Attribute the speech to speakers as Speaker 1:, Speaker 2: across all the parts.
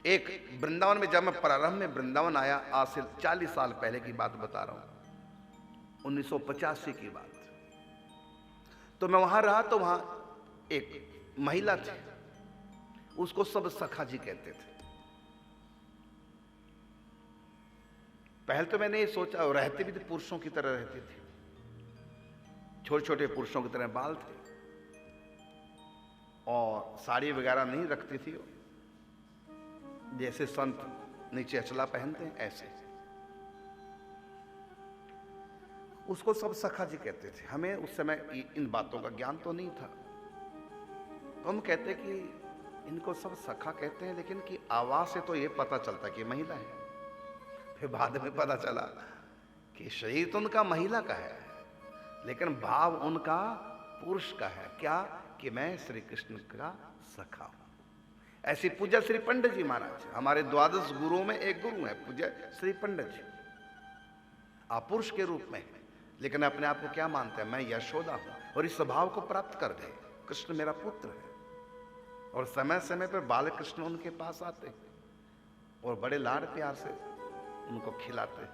Speaker 1: एक वृंदावन में, जब मैं प्रारंभ में वृंदावन आया, आज से 40 साल पहले की बात बता रहा हूं, 1985 की बात। तो मैं वहां रहा, तो वहां एक महिला थी, उसको सब सखा जी कहते थे। पहले तो मैंने ये सोचा, और रहती भी थी पुरुषों की तरह रहती थी, छोटे छोटे पुरुषों की तरह बाल थे, और साड़ी वगैरह नहीं रखती थी, जैसे संत नीचे अचला पहनते हैं ऐसे। उसको सब सखा जी कहते थे। हमें उस समय इन बातों का ज्ञान तो नहीं था, तो हम कहते कि इनको सब सखा कहते हैं, लेकिन कि आवाज से तो ये पता चलता कि महिला है। फिर बाद में पता चला कि शरीर तो उनका महिला का है, लेकिन भाव उनका पुरुष का है। क्या? कि मैं श्री कृष्ण का सखा हूं। ऐसी पूज्य श्री पंडित जी महाराज, हमारे द्वादश गुरुओं में एक गुरु है पूज्य श्री पंडित जी, आप पुरुष के रूप में, लेकिन अपने आप को क्या मानते हैं? मैं यशोदा हूं, और इस स्वभाव को प्राप्त कर गए। कृष्ण मेरा पुत्र है, और समय समय पर बाल कृष्ण उनके पास आते और बड़े लाड प्यार से उनको खिलाते।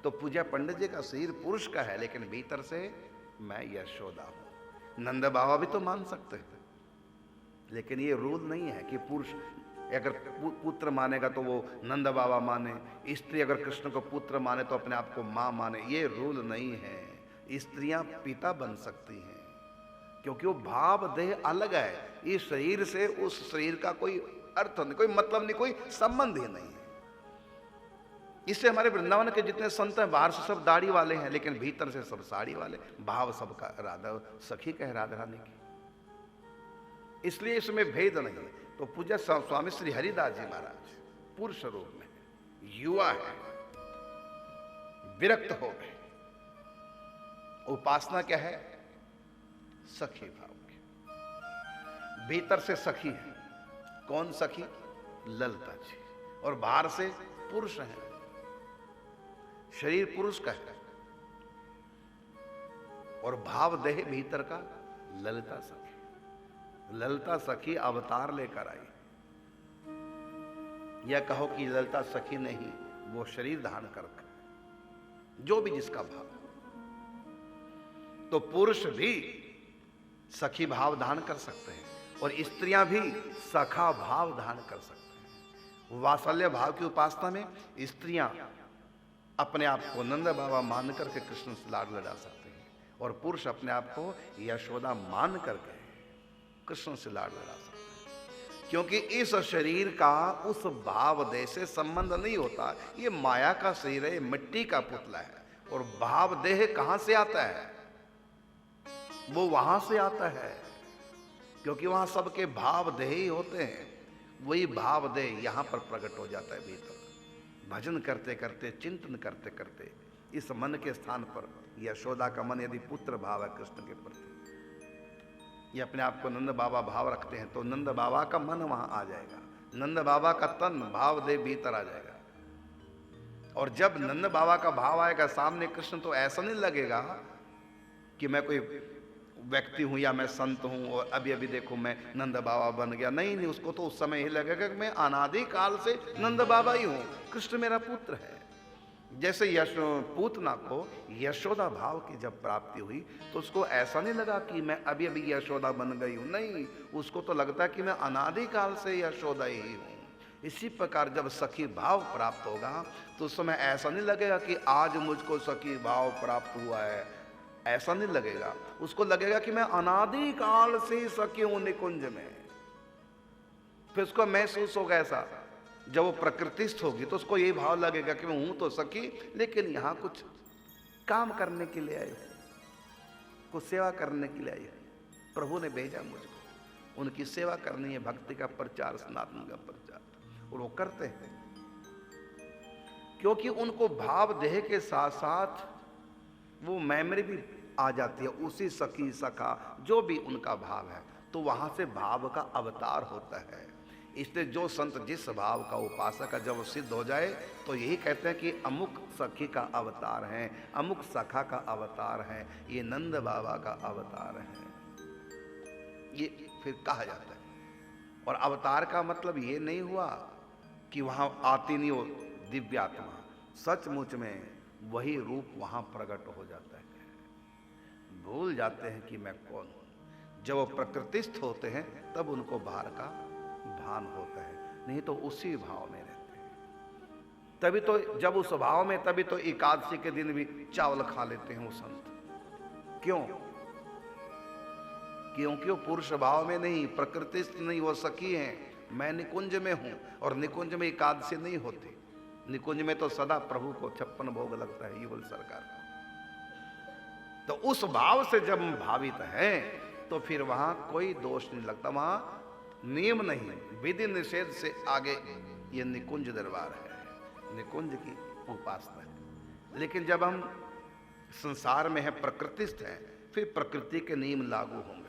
Speaker 1: तो पूजा पंडित जी का शरीर पुरुष का है, लेकिन भीतर से मैं यशोदा हूं। नंद बाबा भी तो मान सकते हैं, लेकिन ये रूल नहीं है कि पुरुष अगर पुत्र मानेगा तो वो नंद बाबा माने, स्त्री अगर कृष्ण को पुत्र माने तो अपने आप को मां माने। ये रूल नहीं है। स्त्रियां पिता बन सकती हैं, क्योंकि वो भाव देह अलग है। इस शरीर से उस शरीर का कोई अर्थ नहीं, कोई मतलब नहीं, कोई संबंध ही नहीं है। इससे हमारे वृंदावन के जितने संत हैं, बाहर से सब दाढ़ी वाले हैं, लेकिन भीतर से सब साड़ी वाले। भाव सबका राधा सखी का है, राधा रानी की, इसलिए इसमें भेद नहीं। तो पूज्य स्वामी श्री हरिदास जी महाराज पुरुष रूप में युवा है, विरक्त हो गए। उपासना क्या है? सखी भाव की। भीतर से सखी है। कौन सखी? ललिता जी। और बाहर से पुरुष है, शरीर पुरुष का है, और भाव देह भीतर का ललिता सखी। ललिता सखी अवतार लेकर आई। या कहो कि ललिता सखी नहीं, वो शरीर धारण कर, जो भी जिसका भाव। तो पुरुष भी सखी भाव धारण कर सकते हैं, और स्त्रियां भी सखा भाव धारण कर सकते हैं। वात्सल्य भाव की उपासना में स्त्रियां अपने आप को नंद बाबा मान करके कृष्ण से लाड लड़ा सकते हैं, और पुरुष अपने आप को यशोदा मान करके कृष्ण से लाड लड़ा सकते हैं। क्योंकि इस शरीर का उस भाव देह से संबंध नहीं होता। ये माया का शरीर है, ये मिट्टी का पुतला है। और भाव देह कहां से आता है? वो वहां से आता है, क्योंकि वहां सबके भाव देह ही होते हैं। वही भाव देह यहां पर प्रकट हो जाता है भीतर। भजन करते करते, चिंतन करते करते, इस मन के स्थान पर यशोदा का मन यदि पुत्र भाव है कृष्ण के प्रति, ये अपने आप को नंद बाबा भाव रखते हैं, तो नंद बाबा का मन वहां आ जाएगा, नंद बाबा का तन भाव दे भीतर आ जाएगा। और जब नंद बाबा का भाव आएगा सामने कृष्ण, तो ऐसा नहीं लगेगा कि मैं कोई व्यक्ति हूं या मैं संत हूं और अभी अभी देखो मैं नंद बाबा बन गया। नहीं नहीं, उसको तो उस समय ही लगेगा कि मैं अनादि काल से नंद बाबा ही हूं, कृष्ण मेरा पुत्र है। जैसे पूतना को यशोदा भाव की जब प्राप्ति हुई, तो उसको ऐसा नहीं लगा कि मैं अभी अभी यशोदा बन गई हूं। नहीं, उसको तो लगता है कि मैं अनादि काल से यशोदा ही हूं। इसी प्रकार जब सखी भाव प्राप्त होगा, तो उस समय ऐसा नहीं लगेगा कि आज मुझको सखी भाव प्राप्त हुआ है, ऐसा नहीं लगेगा। उसको लगेगा कि मैं अनादि काल से सखी हूं निकुंज में। फिर उसको महसूस होगा ऐसा, जब वो प्रकृतिस्थ होगी तो उसको यही भाव लगेगा कि मैं हूं तो सखी, लेकिन यहां कुछ काम करने के लिए आई, कुछ सेवा करने के लिए आई। प्रभु ने भेजा मुझको, उनकी सेवा करनी है, भक्ति का प्रचार, सनातन का प्रचार, और वो करते हैं। क्योंकि उनको भाव देह के साथ साथ वो मेमोरी भी आ जाती है, उसी सखी सखा जो भी उनका भाव है, तो वहां से भाव का अवतार होता है। इसलिए जो संत जिस भाव का उपासक है, जब सिद्ध हो जाए तो यही कहते हैं कि अमुक सखी का अवतार है, अमुक सखा का अवतार है, ये नंद बाबा का अवतार है, ये फिर कहा जाता है। और अवतार का मतलब ये नहीं हुआ कि वहां आती नहीं हो दिव्य आत्मा, सचमुच में वही रूप वहां प्रकट हो जाता है। भूल जाते हैं कि मैं कौन हूं। जब वो प्रकृतिस्थ होते हैं तब उनको बाहर का भान होता है, नहीं तो उसी भाव में रहते हैं। तभी तो जब उस भाव में, तभी तो एकादशी के दिन भी चावल खा लेते हैं वो संत। क्यों? क्योंकि वो पुरुष भाव में नहीं, प्रकृतिस्थ नहीं, वो सखी हैं। मैं निकुंज में हूं, और निकुंज में एकादशी नहीं होती। निकुंज में तो सदा प्रभु को 56 भोग लगता है, युगल सरकार को। तो उस भाव से जब हम भावित हैं तो फिर वहां कोई दोष नहीं लगता, वहां नियम नहीं, विधि निषेध से आगे ये निकुंज दरबार है, निकुंज की उपासना है। लेकिन जब हम संसार में है, प्रकृतिस्थ हैं, फिर प्रकृति के नियम लागू होंगे।